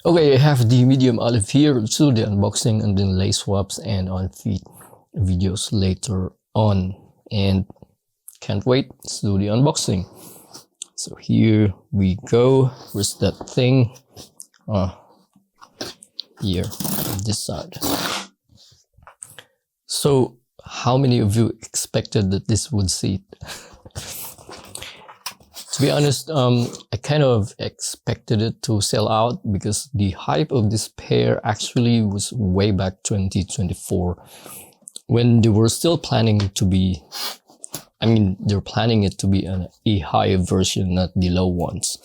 Okay, I have the medium olive here. Let's do the unboxing and then lace swaps and on feet videos later on. And can't wait, let's do the unboxing. So here we go. Where's that thing? Here, this side. So how many of you expected that this would seat? To be honest, I kind of expected it to sell out because the hype of this pair actually was way back 2024 when they were still planning to be, they're planning it to be a high version, not the low ones.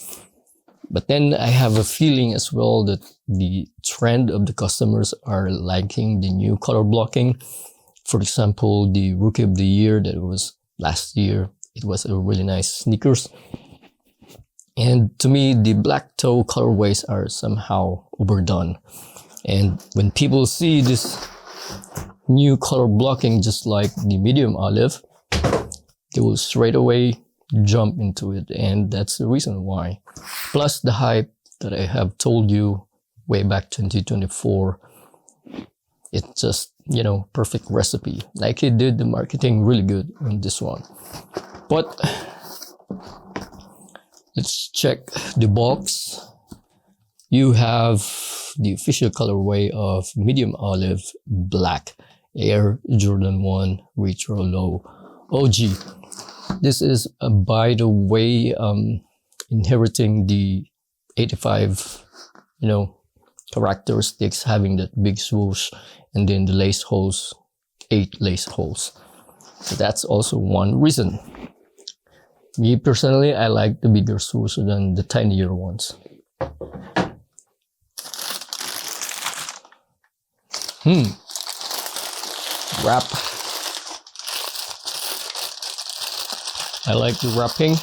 But then I have a feeling as well that the trend of the customers are liking the new color blocking. For example, the Rookie of the Year that was last year, it was a really nice sneakers. And to me, the black toe colorways are somehow overdone. And when people see this new color blocking, just like the medium olive, they will straight away jump into it. And that's the reason why. Plus the hype that I have told you way back 2024, it's just, perfect recipe. Nike did the marketing really good on this one. But let's check the box. You have the official colorway of medium olive black Air Jordan 1 Retro Low OG. This is, by the way, inheriting the 85, characteristics, having that big swoosh and then the lace holes, 8 lace holes. So that's also one reason. Me personally, I like the bigger swoosh than the tinier ones. Wrap. I like the wrapping.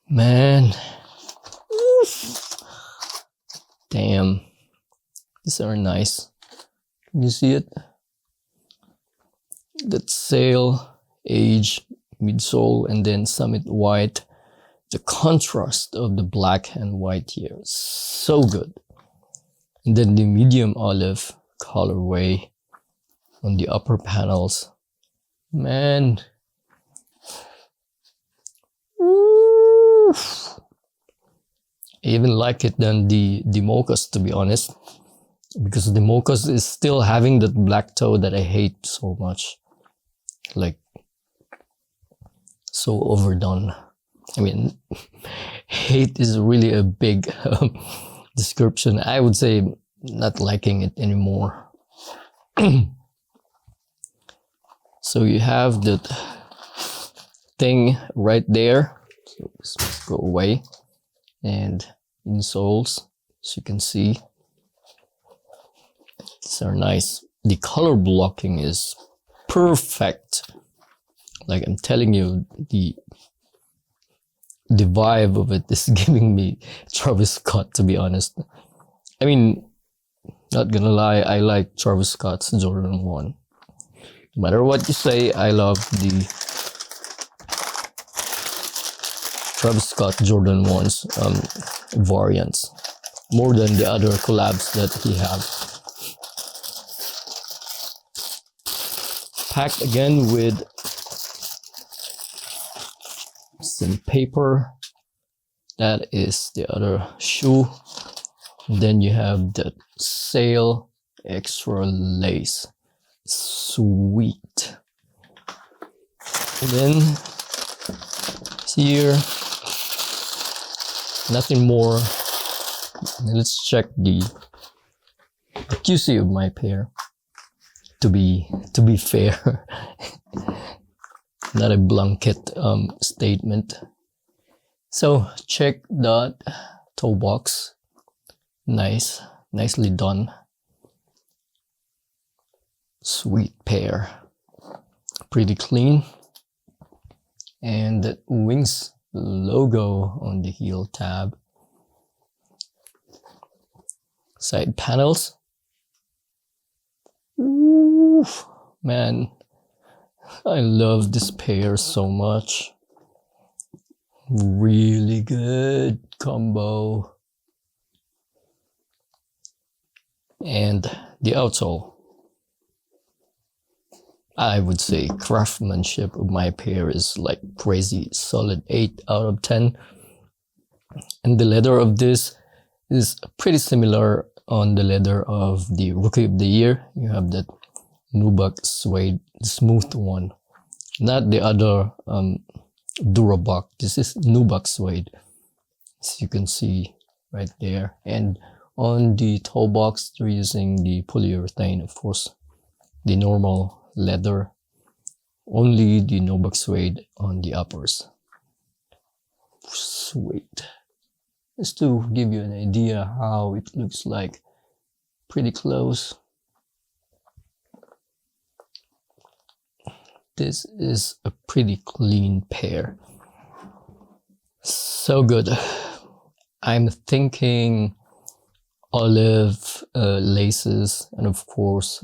Man. Damn. These are nice. Can you see it? That sail, age, midsole, and then summit white. The contrast of the black and white here is so good. And then the medium olive colorway on the upper panels. Man. Oof. I even like it than the mochas, to be honest. Because the mochas is still having that black toe that I hate so much. Like, so overdone. Hate is really a big description. I would say not liking it anymore. So you have that thing right there. So let's go away. And insoles, as you can see, these are nice. The color blocking is perfect. Like I'm telling you, the vibe of it is giving me Travis Scott, to be honest. Not gonna lie, I like Travis Scott's Jordan 1. No matter what you say, I love the Travis Scott Jordan 1's variants more than the other collabs that he has. Packed again with some paper. That is the other shoe. And then you have the sail extra lace. Sweet. And then here, nothing more. And let's check the QC of my pair. To be fair, not a blanket statement. So check that toe box. Nicely done. Sweet pair. Pretty clean. And the Wings logo on the heel tab. Side panels. Ooh, man, I love this pair so much. Really good combo. And the outsole. I would say craftsmanship of my pair is like crazy, solid 8 out of 10. And the leather of this is pretty similar on the leather of the Rookie of the Year. You have that Nubuck suede, the smooth one, not the other Durabuck. This is Nubuck suede, as you can see right there. And on the toe box, they're using the polyurethane, of course, the normal leather, only the Nubuck suede on the uppers. Sweet. Just to give you an idea how it looks like, pretty close. This is a pretty clean pair. So good. I'm thinking olive laces, and of course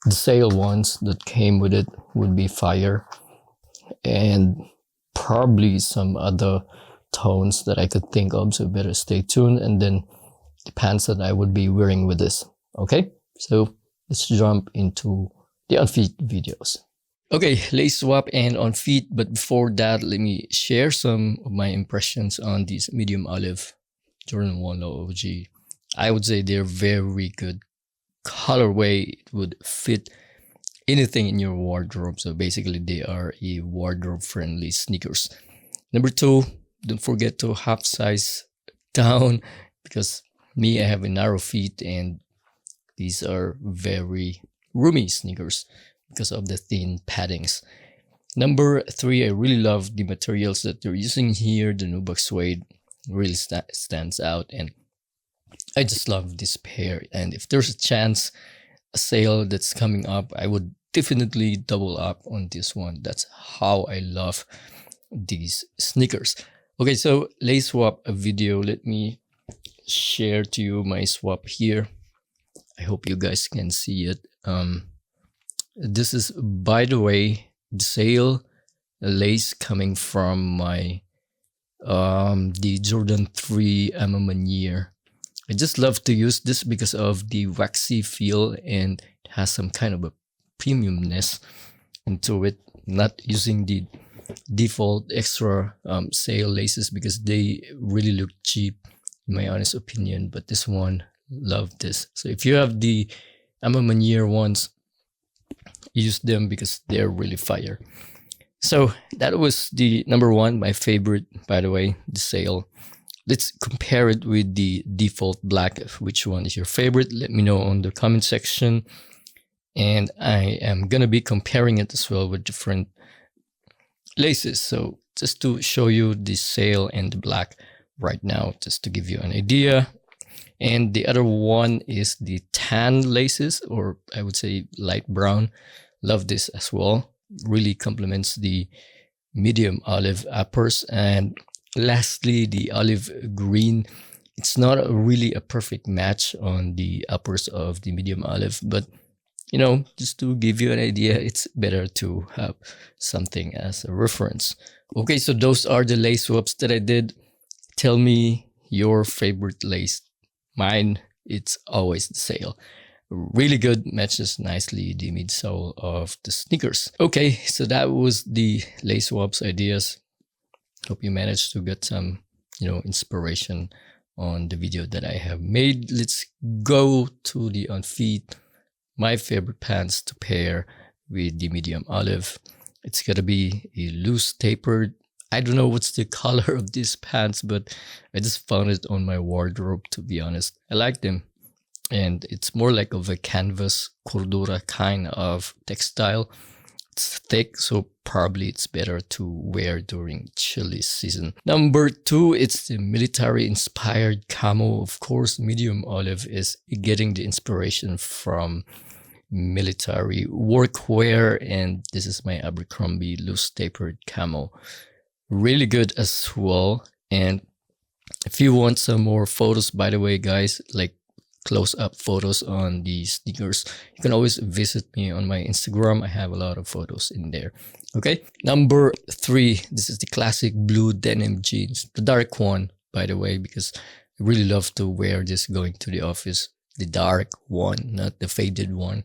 the sale ones that came with it would be fire, and probably some other tones that I could think of, so better stay tuned. And then the pants that I would be wearing with this. Okay, so let's jump into the on feet videos. Okay, lace swap and on feet, but before that, let me share some of my impressions on these medium olive Jordan 1 Low OG. I would say they're very good colorway. It would fit anything in your wardrobe, so basically they are a wardrobe friendly sneakers. Number 2, don't forget to half size down, because me, I have a narrow feet and these are very roomy sneakers because of the thin paddings. Number 3, I really love the materials that they're using here. The Nubuck suede really stands out, and I just love this pair. And if there's a chance, a sale that's coming up, I would definitely double up on this one. That's how I love these sneakers. Okay, so lace swap a video. Let me share to you my swap here. I hope you guys can see it. This is, by the way, the sale lace coming from my the Jordan 3 Emma Manier. I just love to use this because of the waxy feel, and it has some kind of a premiumness into it. Not using the default extra sale laces because they really look cheap in my honest opinion, but this one, love this. So if you have the Emma Manier ones, use them because they're really fire. So that was the number 1, my favorite, by the way, the sale. Let's compare it with the default black. Which one is your favorite? Let me know on the comment section. And I am gonna be comparing it as well with different laces. So just to show you the sale and the black right now, just to give you an idea. And the other one is the tan laces, or I would say light brown. Love this as well. Really complements the medium olive uppers. And lastly, the olive green. It's not really a perfect match on the uppers of the medium olive, but you know, just to give you an idea, it's better to have something as a reference. Okay, so those are the lace swaps that I did. Tell me your favorite lace. Mine, it's always the sale. Really good, matches nicely the midsole of the sneakers. Okay, so that was the lace swaps ideas. Hope you managed to get some, inspiration on the video that I have made. Let's go to the on feet. My favorite pants to pair with the medium olive. It's gonna be a loose tapered. I don't know what's the color of these pants, but I just found it on my wardrobe, to be honest. I like them. And it's more like of a canvas cordura kind of textile. It's thick, so probably it's better to wear during chilly season. Number 2, it's the military inspired camo. Of course, medium olive is getting the inspiration from military workwear, and this is my Abercrombie loose tapered camo. Really good as well. And if you want some more photos, by the way, guys, like close-up photos on the sneakers, you can always visit me on my Instagram. I have a lot of photos in there. Okay, number 3, this is the classic blue denim jeans, the dark one, by the way, because I really love to wear this going to the office. The dark one, not the faded one,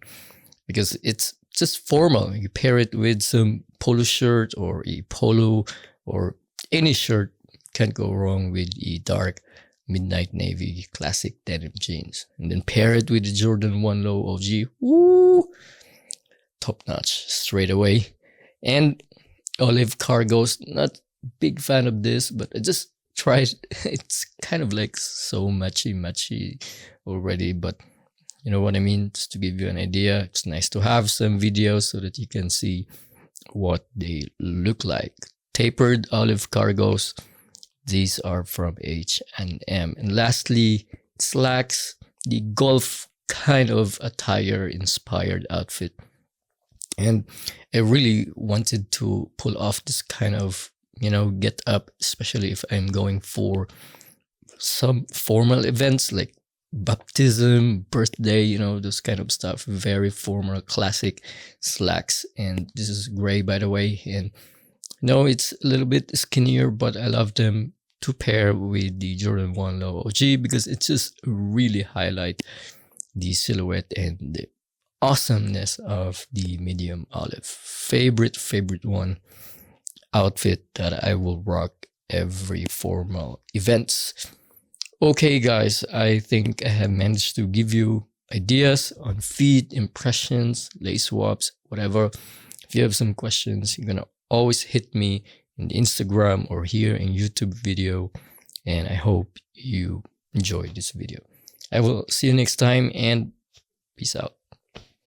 because it's just formal. You pair it with some polo shirt or a polo or any shirt, can't go wrong with a dark midnight navy classic denim jeans. And then pair it with the Jordan 1 Low OG. Woo! Top notch straight away. And olive cargos, not big fan of this, but I just tried. It's kind of like so matchy already, but you know what I mean? Just to give you an idea, it's nice to have some videos so that you can see what they look like. Tapered olive cargos. These are from H&M. And lastly, slacks, the golf kind of attire inspired outfit. And I really wanted to pull off this kind of, get up, especially if I'm going for some formal events like baptism, birthday, those kind of stuff. Very formal, classic slacks. And this is gray, by the way. And it's a little bit skinnier, but I love them to pair with the Jordan 1 Low OG because it just really highlight the silhouette and the awesomeness of the medium olive. Favorite one outfit that I will rock every formal events. Okay guys, I think I have managed to give you ideas on feet, impressions, lace swaps, whatever. If you have some questions, you're gonna always hit me in the Instagram or here in YouTube video. And I hope you enjoyed this video. I will see you next time and peace out.